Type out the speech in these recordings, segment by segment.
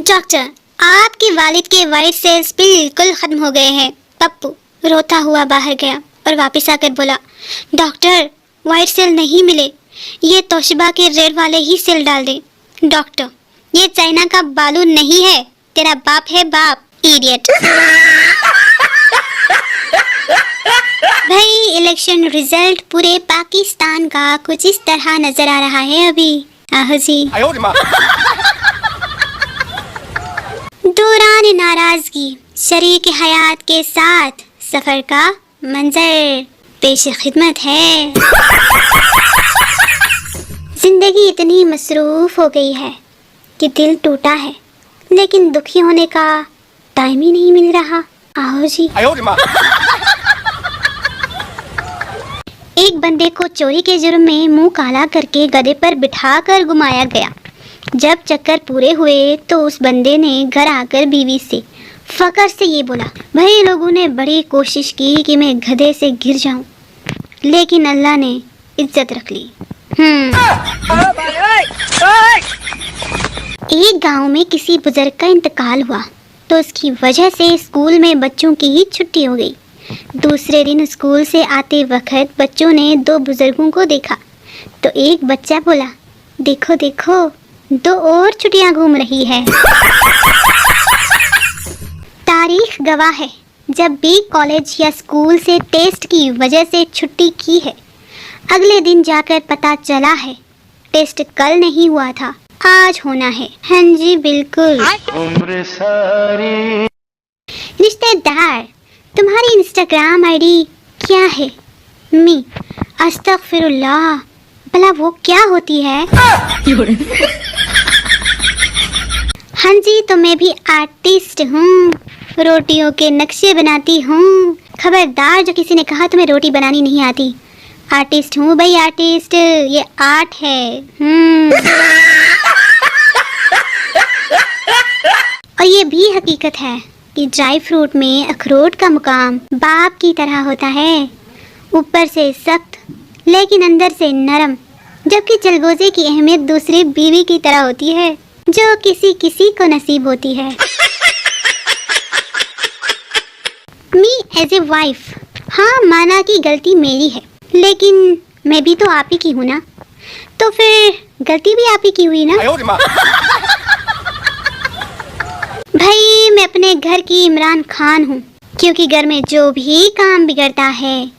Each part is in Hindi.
डॉक्टर, आपके वालिद के वाइट सेल्स बिल्कुल खत्म हो गए हैं। पप्पू रोता हुआ बाहर गया और वापस आकर बोला, डॉक्टर वाइट सेल नहीं मिले, ये तोशिबा के रेड वाले ही सेल डाल दे। डॉक्टर, ये चाइना का बालू नहीं है, तेरा बाप है बाप, इडियट। भाई इलेक्शन रिजल्ट पूरे पाकिस्तान का कुछ इस तरह नजर आ रहा है अभी। आहो जी। दौरान नाराजगी शरीक हयात के साथ सफर का मंजर पेश खिदमत है। जिंदगी इतनी मसरूफ हो गई है कि दिल टूटा है, लेकिन दुखी होने का टाइम ही नहीं मिल रहा। आओ जी। एक बंदे को चोरी के जुर्म में मुंह काला करके गधे पर बिठाकर घुमाया गया। जब चक्कर पूरे हुए तो उस बंदे ने घर आकर बीवी से फकर से ये बोला, भाई लोगों ने बड़ी कोशिश की कि मैं गधे से गिर जाऊं, लेकिन अल्लाह ने इज्जत रख ली। एक गांव में किसी बुजुर्ग का इंतकाल हुआ तो उसकी वजह से स्कूल में बच्चों की ही छुट्टी हो गई। दूसरे दिन स्कूल से आते वक्त बच्चों ने दो बुजुर्गों को देखा तो एक बच्चा बोला, देखो देखो, दो और छुट्टियां घूम रही है। तारीख गवाह है, जब भी कॉलेज या स्कूल से टेस्ट की वजह से छुट्टी की है, अगले दिन जाकर पता चला है टेस्ट कल नहीं हुआ था, आज होना है। हाँ जी बिल्कुल। रिश्तेदार, तुम्हारी इंस्टाग्राम आईडी क्या है? मी अस्तगफिरुल्लाह, भला वो क्या होती है? हाँ जी, तो मैं भी आर्टिस्ट हूँ, रोटियों के नक्शे बनाती हूँ। खबरदार जो किसी ने कहा तुम्हें रोटी बनानी नहीं आती। आर्टिस्ट हूँ भाई, आर्टिस्ट, ये आर्ट है। और ये भी हकीकत है कि ड्राई फ्रूट में अखरोट का मुकाम बाप की तरह होता है, ऊपर से सख्त लेकिन अंदर से नरम, जबकि चलगोजे की अहमियत दूसरी बीवी की तरह होती है जो किसी किसी को नसीब होती है। मी एज ए वाइफ, हाँ माना कि गलती मेरी है, लेकिन मैं भी तो आप ही की हूँ ना, तो फिर गलती भी आप ही की हुई ना। भाई मैं अपने घर की इमरान खान हूँ, क्योंकि घर में जो भी काम बिगड़ता है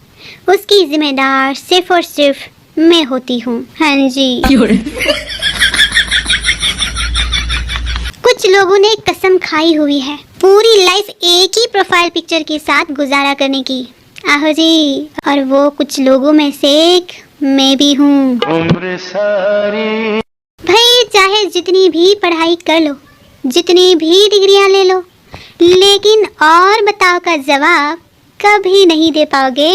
उसकी जिम्मेदार सिर्फ और सिर्फ मैं होती हूँ। हाँ जी। कुछ लोगों ने कसम खाई हुई है पूरी लाइफ एक ही प्रोफाइल पिक्चर के साथ गुजारा करने की। आहो जी, और वो कुछ लोगों में से एक मैं भी हूँ। भाई चाहे जितनी भी पढ़ाई कर लो, जितनी भी डिग्रियां ले लो, लेकिन और बताओ का जवाब कभी नहीं दे पाओगे।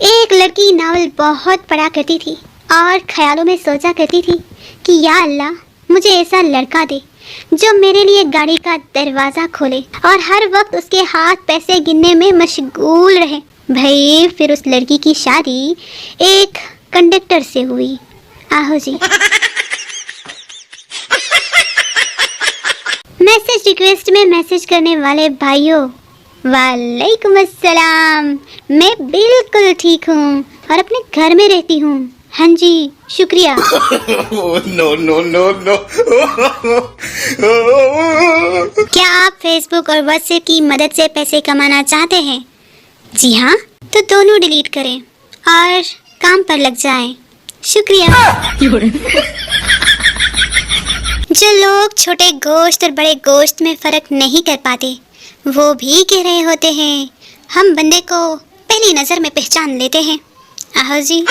एक लड़की नावल बहुत पढ़ा करती थी और ख्यालों में सोचा करती थी कि या अल्लाह मुझे ऐसा लड़का दे जो मेरे लिए गाड़ी का दरवाजा खोले और हर वक्त उसके हाथ पैसे गिनने में मशगूल रहे। भाई फिर उस लड़की की शादी एक कंडक्टर से हुई। आहो जी। मैसेज रिक्वेस्ट में मैसेज करने वाले भाइयों, वालेकुम अस्सलाम, मैं बिल्कुल ठीक हूँ और अपने घर में रहती हूँ। हाँ जी शुक्रिया। No no no no. क्या आप फेसबुक और व्हाट्सएप की मदद से पैसे कमाना चाहते हैं? जी हाँ, तो दोनों डिलीट करें और काम पर लग जाएं। शुक्रिया। जो लोग छोटे गोश्त और बड़े गोश्त में फर्क नहीं कर पाते, वो भी कह रहे होते हैं हम बंदे को पहली नजर में पहचान लेते हैं। आहो जी।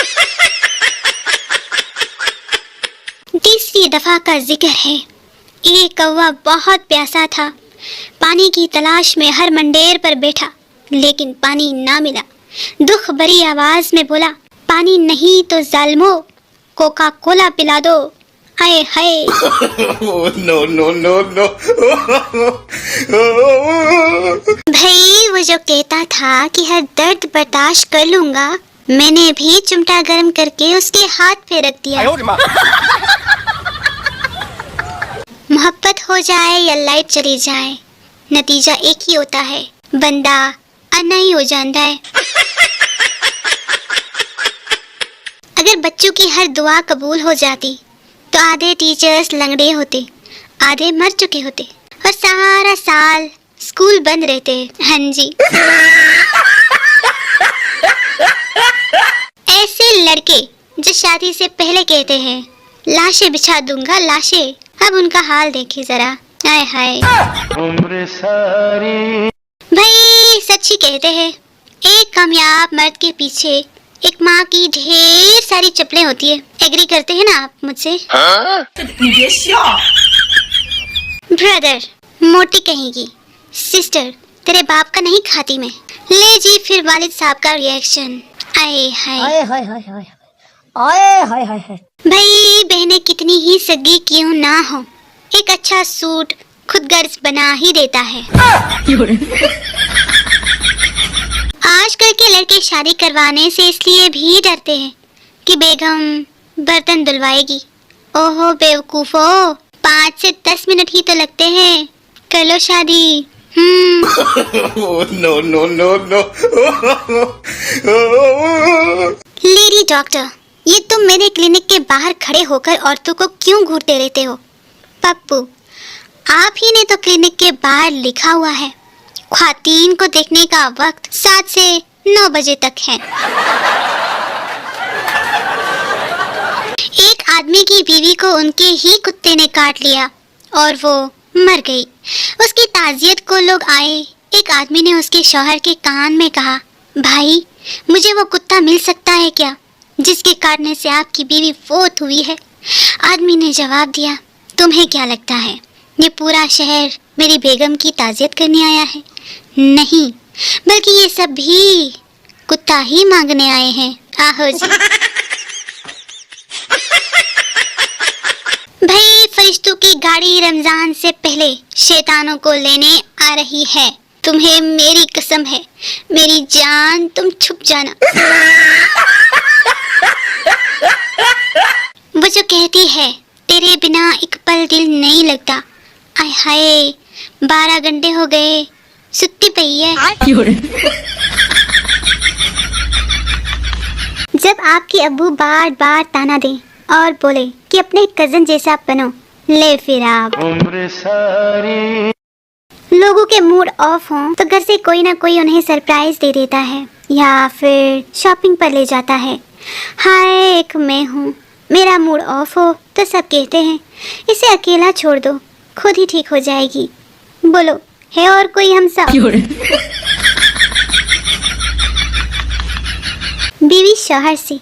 30वीं दफा का जिक्र है। एक कौवा बहुत प्यासा था, पानी की तलाश में हर मंडेर पर बैठा, लेकिन पानी ना मिला। दुख भरी आवाज में बोला, पानी नहीं तो जालिमो कोका कोला पिला दो। आए hi. No no no no. भाई वो जो कहता था कि हर दर्द बर्दाश्त कर लूंगा, मैंने भी चिमटा गर्म करके उसके हाथ पे रख दिया। जाए या लाइट चली जाए, नतीजा एक ही होता है, बंदा अन्ना ही हो जाता है। अगर बच्चों की हर दुआ कबूल हो जाती तो आधे टीचर्स लंगड़े होते, आधे मर चुके होते और सारा साल स्कूल बंद रहते। हाँ जी। ऐसे लड़के जो शादी से पहले कहते हैं लाशें बिछा दूंगा लाशें, अब उनका हाल देखिए जरा। हाय हाय। उम्र सारी भाई सच्ची कहते हैं, एक कामयाब मर्द के पीछे एक माँ की ढेर सारी चप्पलें होती है। एग्री करते हैं ना आप मुझसे? ब्रदर मोटी कहेगी, सिस्टर तेरे बाप का नहीं खाती मैं। ले जी फिर वालिद साहब का रिएक्शन। आए हाय आए हाय हाय हाय आए हाय हाय हाय। भाई बहनें कितनी ही सगी क्यों ना हो, एक अच्छा सूट खुद गर्ज बना ही देता है। आजकल के लड़के शादी करवाने से इसलिए भी डरते हैं कि बेगम बर्तन धुलवाएगी। ओहो बेवकूफो, 5 से 10 मिनट ही तो लगते हैं, कर लो शादी। No no no no. Lady doctor, ये तुम मेरे क्लिनिक के बाहर खड़े होकर औरतों को क्यों घूरते रहते हो? पप्पू, आप ही ने तो क्लिनिक के बाहर लिखा हुआ है ख्वातीन को देखने का वक्त 7 से 9 बजे तक है। एक आदमी की बीवी को उनके ही कुत्ते ने काट लिया और वो मर गई। उसकी ताजियत को लोग आए। एक आदमी ने उसके शौहर के कान में कहा, भाई मुझे वो कुत्ता मिल सकता है क्या जिसके काटने से आपकी बीवी फौत हुई है? आदमी ने जवाब दिया, तुम्हें क्या लगता है ये पूरा शहर मेरी बेगम की ताजियत करने आया है? नहीं, बल्कि ये सब भी कुत्ता ही मांगने आए हैं। आहो जी। भाई फरिश्तों की गाड़ी रमजान से पहले शैतानों को लेने आ रही है। तुम्हें मेरी कसम है, मेरी जान तुम छुप जाना। वो जो कहती है तेरे बिना एक पल दिल नहीं लगता, आय हाय 12 घंटे हो गए सुत्ती पई है। जब आपके अब्बू बार बार ताना दें और बोले कि अपने कजन जैसा बनो, ले फिर आप उम्र सारी। लोगों के मूड ऑफ हो तो घर से कोई ना कोई उन्हें सरप्राइज दे देता है या फिर शॉपिंग पर ले जाता है। हाय एक मैं हूँ, मेरा मूड ऑफ हो तो सब कहते हैं इसे अकेला छोड़ दो, खुद ही ठीक हो जाएगी। बोलो है और कोई हम सब? बीवी शौहर से,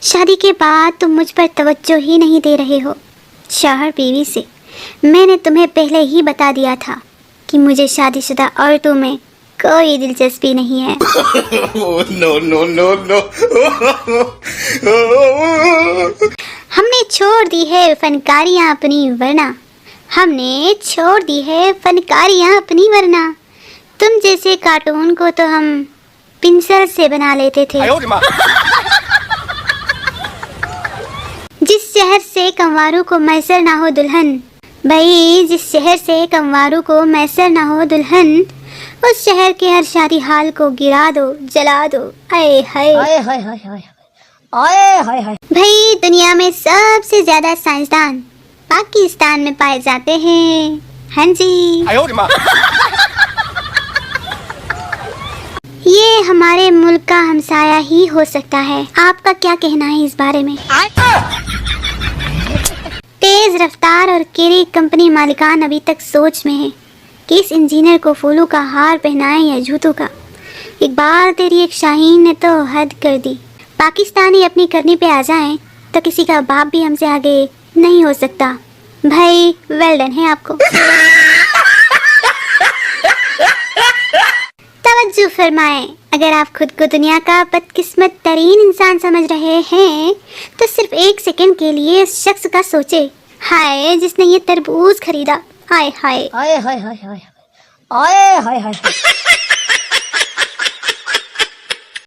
शादी के बाद तुम मुझ पर तवज्जो ही नहीं दे रहे हो। शौहर बीवी से, मैंने तुम्हें पहले ही बता दिया था कि मुझे शादीशुदा औरतों में कोई दिलचस्पी नहीं है। No no no no. हमने छोड़ दी है फनकारियाँ अपनी वरना, हमने छोड़ दी है फनकारियाँ अपनी वरना। तुम जैसे कार्टून को तो हम पिंसल से बना लेते थे। जिस शहर से कंवारों को मैसर ना हो दुल्हन, भाई जिस शहर से कंवारों को मैसर ना हो दुल्हन, उस शहर के हर शादी हाल को गिरा दो, जला दो। आए हाय आए हाय हाय हाय आए हाय हाय। भाई दुनिया में सबसे ज्यादा साइंसदान पाकिस्तान में पाए जाते हैं। हाँ जी। ये हमारे मुल्क का हमसाया ही हो सकता है। आपका क्या कहना है इस बारे में? तेज रफ्तार और केरी कंपनी मालिकान अभी तक सोच में है कि इस इंजीनियर को फूलों का हार पहनाएं या जूतों का। इकबाल तेरी एक शाहीन ने तो हद कर दी। पाकिस्तानी अपनी करनी पे आ जाएं तो किसी का बाप भी हमसे आगे नहीं हो सकता। भाई वेल डन है आपको। तवज्जो फरमाएं, अगर आप खुद को दुनिया का बदकिस्मत तरीन इंसान समझ रहे हैं तो सिर्फ 1 सेकंड के लिए उस शख्स का सोचे, हाय जिसने ये तरबूज खरीदा। हाय हाय हाय हाय हाय हाय हाय हाय हाय।